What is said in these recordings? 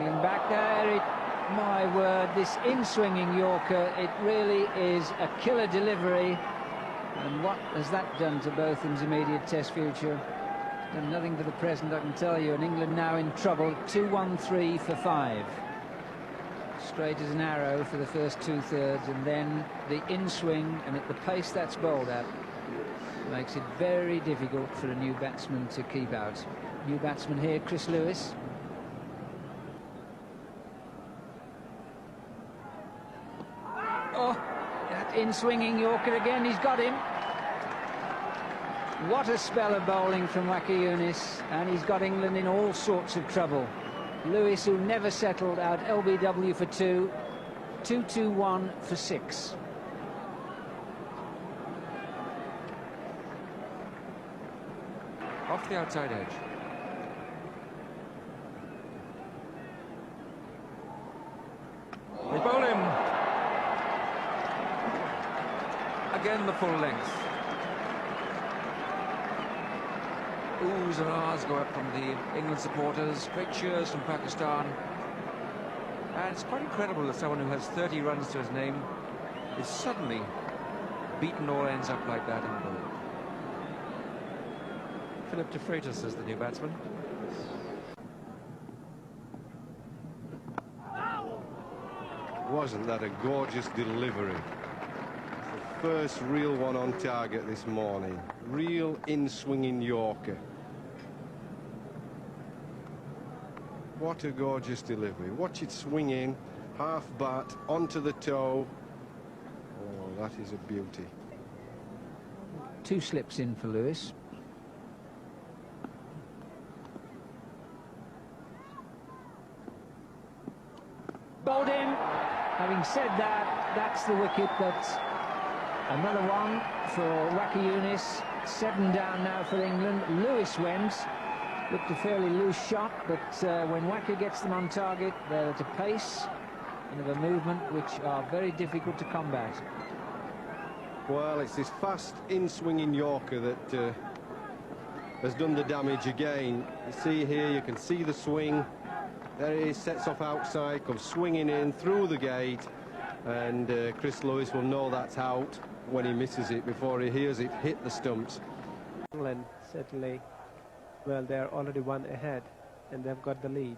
Angling back there. My word, this in-swinging Yorker, it really is a killer delivery. And what has that done to Botham's immediate Test future? Done nothing for the present, I can tell you. And England now in trouble. 2-1-3 for 5. Straight as an arrow for the first two-thirds, and then the in-swing, and at the pace that's bowled at, makes it very difficult for a new batsman to keep out. New batsman here, Chris Lewis. Oh, that in-swinging Yorker again, he's got him. What a spell of bowling from Waqar Yunus, and he's got England in all sorts of trouble. Lewis, who never settled, out LBW for 2, 2-2-1 for 6. Off the outside edge. They bowl him. Again the full length. Oohs and ahs go up from the England supporters. Great cheers from Pakistan. And it's quite incredible that someone who has 30 runs to his name is suddenly beaten or ends up like that in the ball. Philip de Freitas is the new batsman. Wasn't that a gorgeous delivery? The first real one on target this morning. Real in-swinging Yorker. What a gorgeous delivery. Watch it swing in, half bat, onto the toe. Oh, that is a beauty. 2 slips in for Lewis. Bowled him. Having said that, that's the wicket. But another one for Waqar Yunus. 7 down now for England. Lewis went. Looked a fairly loose shot, but when Waqar gets them on target, they're at a pace and of a movement which are very difficult to combat. Well, it's this fast in-swinging Yorker that has done the damage again. You see here, you can see the swing. There he is, sets off outside, comes swinging in through the gate, and Chris Lewis will know that's out when he misses it before he hears it hit the stumps. England certainly, well, they're already 1 ahead and they've got the lead.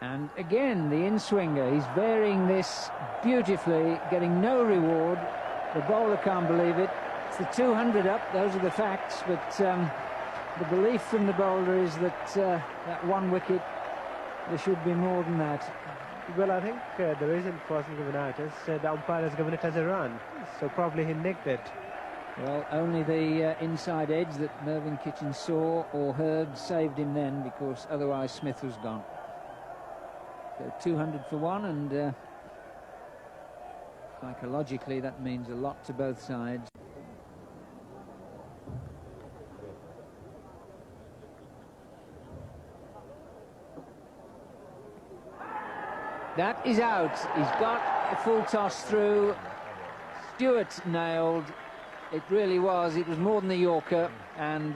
And again, the in-swinger, he's varying this beautifully, getting no reward. The bowler can't believe it. It's the 200 up, those are the facts, but the belief from the bowler is that that 1 wicket, there should be more than that. Well, I think the reason it wasn't given out is the umpire has given it as a run, so probably he nicked it. Well, only the inside edge that Mervyn Kitchen saw or heard saved him then, because otherwise Smith was gone. So 200 for 1, and psychologically that means a lot to both sides. That is out. He's got a full toss through. Stewart nailed. It really was. It was more than a Yorker, and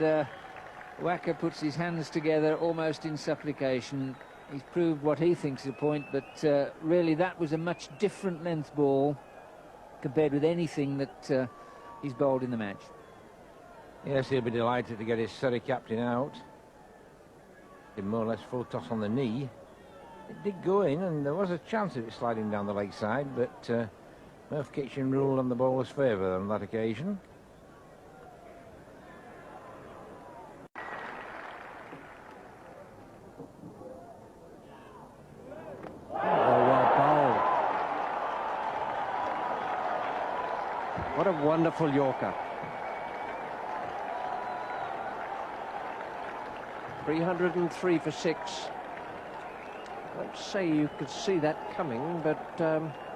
Waqar puts his hands together almost in supplication. He's proved what he thinks is a point, but really that was a much different length ball compared with anything that he's bowled in the match. Yes, he'll be delighted to get his Surrey captain out. Did more or less full toss on the knee. It did go in, and there was a chance of it sliding down the leg side, but Merv Kitchen ruled on the bowler's favour on that occasion. What a wonderful Yorker. 303 for 6. I won't say you could see that coming, but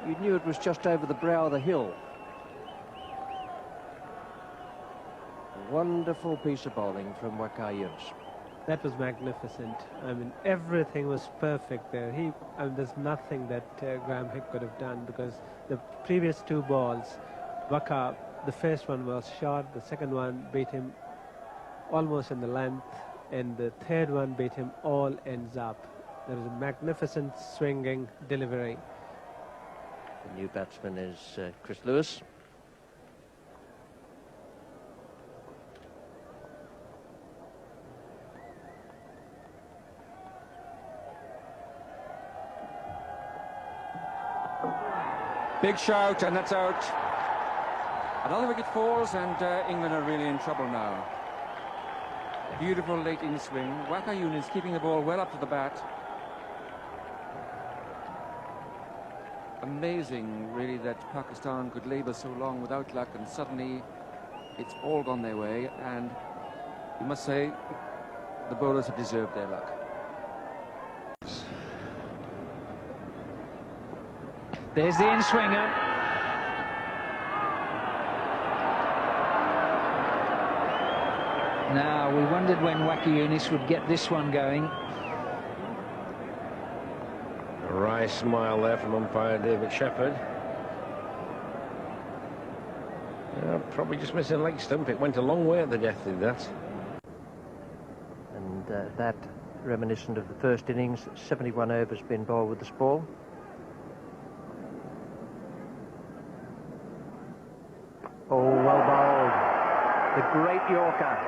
you knew it was just over the brow of the hill. A wonderful piece of bowling from Waqar Yunus. That was magnificent. I mean, everything was perfect there. There's nothing that Graham Hick could have done, because the previous 2 balls, Waqar, the first one was short, the second one beat him almost in the length, and the third one beat him all ends up. There is a magnificent swinging delivery. The new batsman is Chris Lewis. Big shout, and that's out. Another wicket falls, and England are really in trouble now. Beautiful late-in swing. Waqar Yunus keeping the ball well up to the bat. Amazing, really, that Pakistan could labour so long without luck, and suddenly it's all gone their way. And you must say, the bowlers have deserved their luck. There's the in-swinger. Now, we wondered when Waqar Yunus would get this one going. A wry smile there from umpire David Shepherd. Probably just missing leg stump. It went a long way at the death, did that. And that reminiscent of the first innings. 71 overs been bowled with this ball. Oh, well bowled. The great Yorker.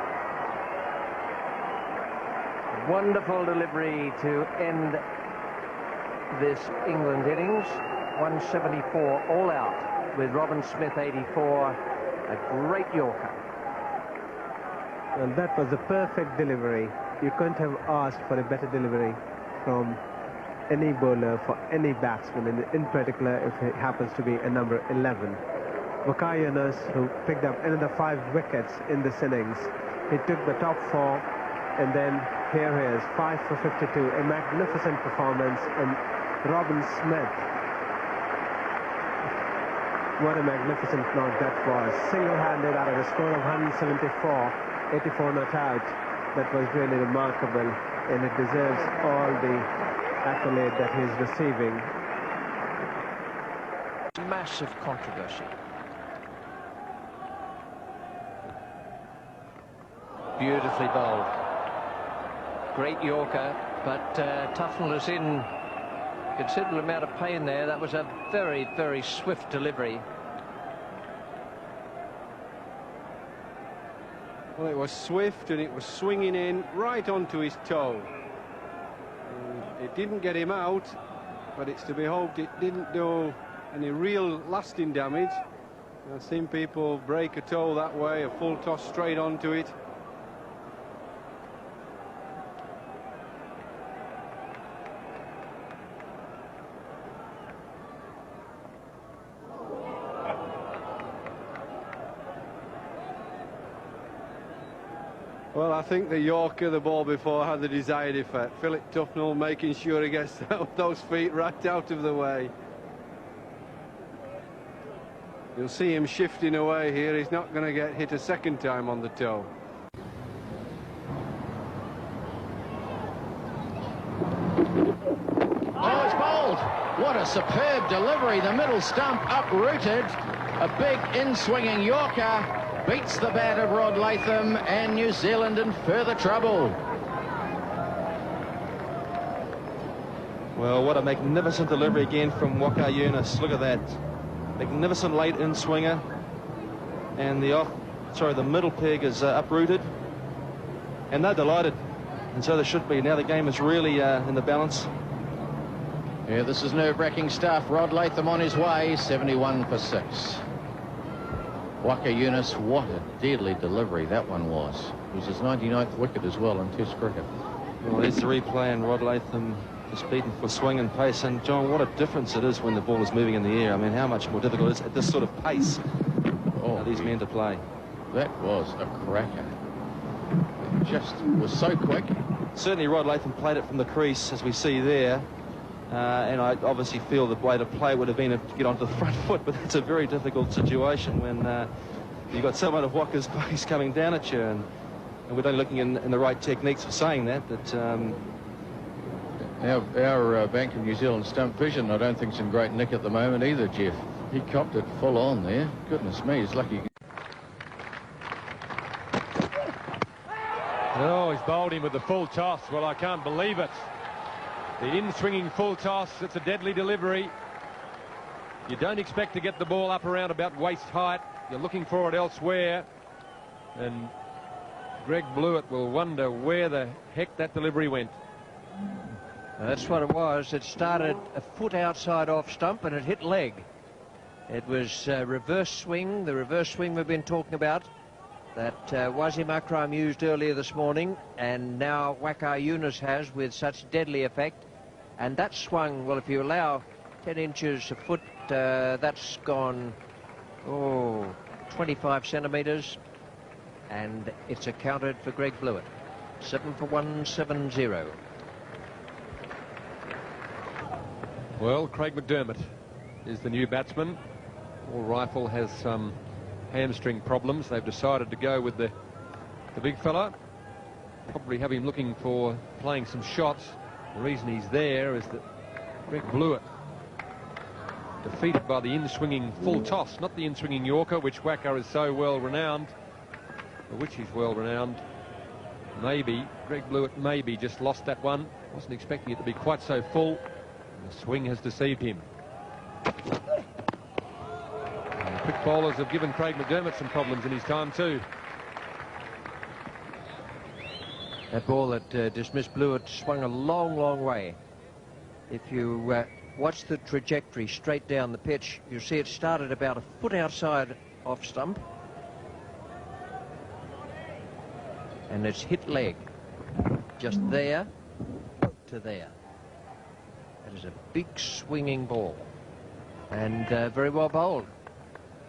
Wonderful delivery to end this England innings. 174 all out with Robin Smith 84. A great Yorker. And that was a perfect delivery. You couldn't have asked for a better delivery from any bowler for any batsman, in particular if it happens to be a number 11. Waqar Yunus, who picked up another 5 wickets in this innings. He took the top 4, and then here he is, 5 for 52, a magnificent performance. And Robin Smith, what a magnificent knock that was. Single-handed out of a score of 174, 84 not out. That was really remarkable, and it deserves all the accolade that he's receiving. Massive controversy. Beautifully bowled. Great Yorker, but toughened us in considerable amount of pain there. That was a very, very swift delivery. Well, it was swift, and it was swinging in right onto his toe. It didn't get him out, but it's to be hoped it didn't do any real lasting damage. I've seen people break a toe that way, a full toss straight onto it. Well, I think the Yorker, the ball before, had the desired effect. Philip Tufnell making sure he gets those feet right out of the way. You'll see him shifting away here. He's not going to get hit a second time on the toe. Oh, it's bowled. What a superb delivery. The middle stump uprooted. A big in-swinging Yorker beats the bat of Rod Latham, and New Zealand in further trouble. Well, what a magnificent delivery again from Waqar Yunus. Look at that. Magnificent late in-swinger. And the middle peg is uprooted. And they're delighted. And so they should be. Now the game is really in the balance. Yeah, this is nerve-wracking stuff. Rod Latham on his way, 71 for 6. Waqar Yunus, what a deadly delivery that one was. It was his 99th wicket as well in Test cricket. Well, there's the replay, and Rod Latham is beaten for swing and pace. And, John, what a difference it is when the ball is moving in the air. I mean, how much more difficult it is at this sort of pace for these men to play. That was a cracker. It just was so quick. Certainly Rod Latham played it from the crease, as we see there. And I obviously feel the way to play would have been to get onto the front foot, but that's a very difficult situation when you've got someone of Waqar's pace coming down at you, and we're only looking in the right techniques for saying that. Our Bank of New Zealand stump vision, I don't think it's in great nick at the moment either, Jeff. He copped it full on there. Goodness me, he's lucky. Oh, he's bowled him with the full toss. Well, I can't believe it. The in-swinging full toss, it's a deadly delivery. You don't expect to get the ball up around about waist height. You're looking for it elsewhere. And Greg Blewett will wonder where the heck that delivery went. That's what it was. It started a foot outside off stump and it hit leg. It was reverse swing, the reverse swing we've been talking about, that Wasim Akram used earlier this morning, and now Waqar Yunus has with such deadly effect. And that swung, well, if you allow 10 inches a foot, that's gone, 25 centimetres, and it's accounted for Greg Blewett. 7 for 170. Well, Craig McDermott is the new batsman. All Rifle has some hamstring problems. They've decided to go with the big fella. Probably have him looking for playing some shots. The reason he's there is that Greg Blewett, defeated by the in-swinging full toss, not the in-swinging Yorker, which Waqar is so well renowned, for which he's well renowned. Maybe Greg Blewett maybe just lost that one. Wasn't expecting it to be quite so full. The swing has deceived him. And the quick bowlers have given Craig McDermott some problems in his time too. That ball that dismissed Blewett swung a long, long way. If you watch the trajectory straight down the pitch, you see it started about a foot outside off stump. And it's hit leg. Just there to there. That is a big swinging ball. And very well bowled.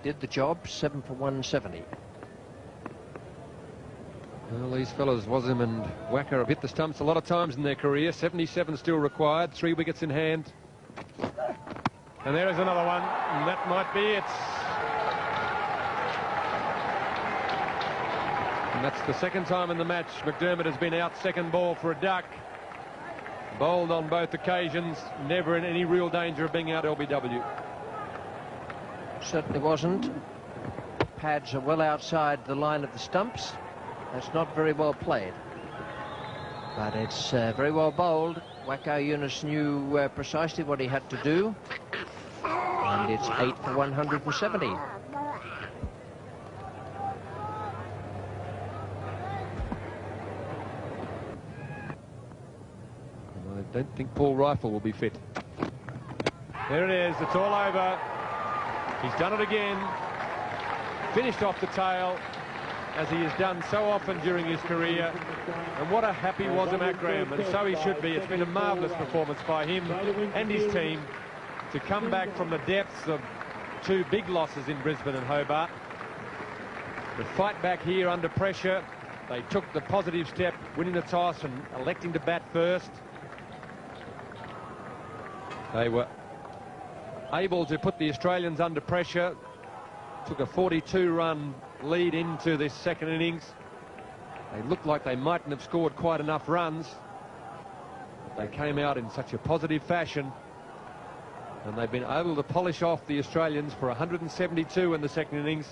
Did the job, 7 for 170. Well, these fellas, Wasim and Waqar, have hit the stumps a lot of times in their career. 77 still required, 3 wickets in hand. And there is another one, and that might be it. And that's the second time in the match McDermott has been out second ball for a duck. Bowled on both occasions, never in any real danger of being out LBW. Certainly wasn't. Pads are well outside the line of the stumps. That's not very well played. But it's very well bowled. Waqar Yunus knew precisely what he had to do. And it's 8 for 170. I don't think Paul Rifle will be fit. There it is, it's all over. He's done it again. Finished off the tail, as he has done so often during his career. And what a happy Wasim Akram, and so he should be. It's been a marvellous performance by him and his team to come back from the depths of 2 big losses in Brisbane and Hobart. To fight back here under pressure. They took the positive step, winning the toss and electing to bat first. They were able to put the Australians under pressure. Took a 42-run lead into this second innings. They looked like they mightn't have scored quite enough runs. But they came out in such a positive fashion. And they've been able to polish off the Australians for 172 in the second innings.